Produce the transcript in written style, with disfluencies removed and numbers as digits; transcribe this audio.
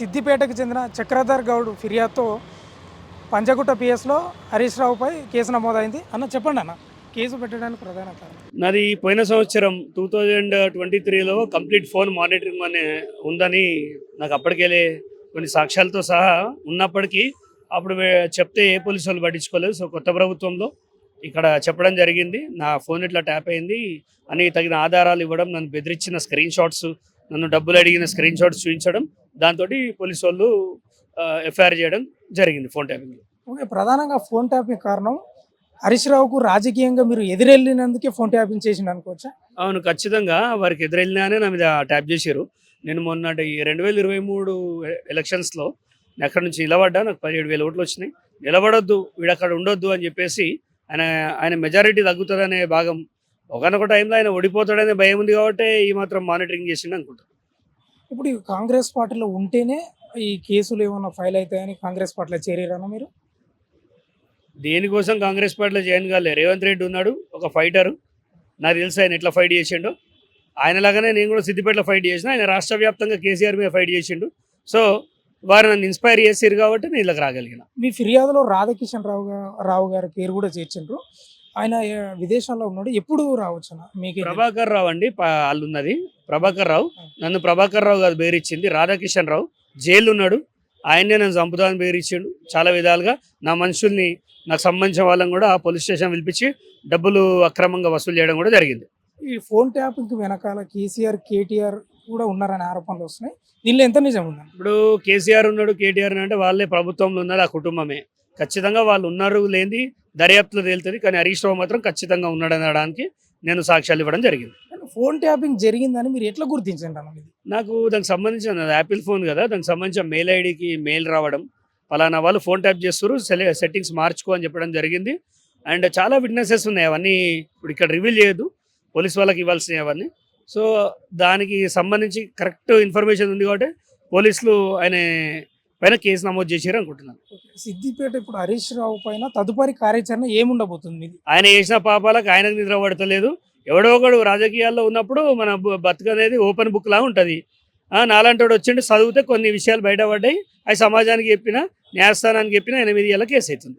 సిద్దిపేటకు చెందిన చక్రధర్ గౌడ్ ఫిర్యాదుతో పంజగుట్ట పిఎస్లో హరీష్ రావుపై కేసు నమోదైంది. అన్న చెప్పండి అన్న, కేసు పెట్టడానికి ప్రధాన కారణం. నాది పోయిన సంవత్సరం 2023లో కంప్లీట్ ఫోన్ మానిటరింగ్ అనే ఉందని నాకు అప్పటికెళ్ళే కొన్ని సాక్ష్యాలతో సహా ఉన్నప్పటికీ అప్పుడు చెప్తే ఏ పోలీసు వాళ్ళు పట్టించుకోలేదు. సో కొత్త ప్రభుత్వంలో ఇక్కడ చెప్పడం జరిగింది, నా ఫోన్ ఇట్లా ట్యాప్ అయింది అని తగిన ఆధారాలు ఇవ్వడం, నన్ను బెదిరించిన స్క్రీన్ షాట్స్, నన్ను డబ్బులు అడిగిన స్క్రీన్ షాట్స్ చూపించడం, దాంతో పోలీసు వాళ్ళు ఎఫ్ఐఆర్ చేయడం జరిగింది ఫోన్ ట్యాపింగ్. ఓకే, ప్రధానంగా ఫోన్ ట్యాపింగ్ కారణం హరీష్ రావుకు రాజకీయంగా మీరు ఎదురెళ్ళినందుకే ఫోన్ ట్యాపింగ్ చేసిండు అనుకోవచ్చా? అవును, ఖచ్చితంగా వారికి ఎదురెళ్ళినానే నా మీద ట్యాప్ చేశారు. నేను మొన్న 2023 ఎలక్షన్స్లో అక్కడ నుంచి నిలబడ్డా, నాకు 17,000 ఓట్లు వచ్చినాయి. నిలబడొద్దు, వీడు అక్కడ ఉండొద్దు అని చెప్పేసి ఆయన మెజారిటీ తగ్గుతుందనే భాగం, ఒకనొక టైంలో ఆయన ఓడిపోతాడనే భయం ఉంది కాబట్టి ఈ మాత్రం మానిటరింగ్ చేసిండు అనుకుంటా. ఇప్పుడు ఈ కాంగ్రెస్ పార్టీలో ఉంటేనే ఈ కేసులు ఏమైనా ఫైల్ అవుతాయని కాంగ్రెస్ పార్టీలో చేరారన్నా మీరు? దేనికోసం కాంగ్రెస్ పార్టీలో జాయిన్ కాలే. రేవంత్ రెడ్డి ఉన్నాడు, ఒక ఫైటరు. నాకు తెలుసు ఆయన ఎట్లా ఫైట్ చేసిండో. ఆయనలాగానే నేను కూడా సిద్దిపేటలో ఫైట్ చేసిన. ఆయన రాష్ట్ర వ్యాప్తంగా కేసీఆర్ మీద ఫైట్ చేసిండు. సో వారు నన్ను ఇన్స్పైర్ చేసారు కాబట్టి నేను ఇలాగ రాగలిగిన. మీ ఫిర్యాదులో రాధాకిషన్ రావు గారి పేరు కూడా చేర్చిండ్రు. ఆయన విదేశాల్లో ఉన్నాడు, ఎప్పుడు రావచ్చు మీకు? ప్రభాకర్ రావు అండి వాళ్ళు ఉన్నది. ప్రభాకర్ రావు, నన్ను ప్రభాకర్ రావు కాదు బేరిచ్చింది, రాధాకిషన్ రావు. జైలు ఉన్నాడు, ఆయన్నే నన్ను చంపుతామని బేరిచ్చిండు. చాలా విధాలుగా నా మనుషుల్ని, నాకు సంబంధించిన వాళ్ళని కూడా పోలీస్ స్టేషన్ పిలిపించి డబ్బులు అక్రమంగా వసూలు చేయడం కూడా జరిగింది. ఈ ఫోన్ ట్యాపింగ్ వెనకాల కేసీఆర్, కేటీఆర్ కూడా ఉన్నారనే ఆరోపణలు వస్తున్నాయి. దీనిలో ఎంత నిజం ఉందండి? ఇప్పుడు కేసీఆర్ ఉన్నాడు, కేటీఆర్ అంటే వాళ్ళే ప్రభుత్వంలో ఉన్నది, ఆ కుటుంబమే. ఖచ్చితంగా వాళ్ళు ఉన్నారు లేని దర్యాప్తులో తేలుతుంది. కానీ హరీష్ రావు మాత్రం ఖచ్చితంగా ఉన్నాడు అనడానికి నేను సాక్ష్యాలు ఇవ్వడం జరిగింది. ఫోన్ ట్యాపింగ్ జరిగిందని మీరు ఎట్లా గుర్తించండి అన్నది? నాకు దానికి సంబంధించిన యాపిల్ ఫోన్ కదా, దానికి సంబంధించిన మెయిల్ ఐడికి మెయిల్ రావడం, పలానా వాళ్ళు ఫోన్ ట్యాప్ చేస్తారు, సెట్టింగ్స్ మార్చుకో అని చెప్పడం జరిగింది. అండ్ చాలా విట్నెసెస్ ఉన్నాయి, అవన్నీ ఇప్పుడు ఇక్కడ రివీల్ చేయొద్దు, పోలీస్ వాళ్ళకి ఇవ్వాల్సినవి అవన్నీ. సో దానికి సంబంధించి కరెక్ట్ ఇన్ఫర్మేషన్ ఉంది కాబట్టి పోలీసులు ఆయన పైన కేసు నమోదు చేశారు అనుకుంటున్నాను. సిద్దిపేట ఇప్పుడు హరీష్ రావు పైన తదుపరి కార్యాచరణ ఏముండబోతుంది? ఆయన చేసిన పాపాలకు ఆయనకు నిద్ర పడతలేదు. ఎవడో ఒకడు రాజకీయాల్లో ఉన్నప్పుడు మన బతుకు అనేది ఓపెన్ బుక్ లాగా ఉంటుంది. నాలాంటి వాడు వచ్చిండు, చదివితే కొన్ని విషయాలు బయటపడ్డాయి, అవి సమాజానికి చెప్పినా, న్యాయస్థానానికి చెప్పినా 8 ఏళ్ళ కేసు అవుతుంది.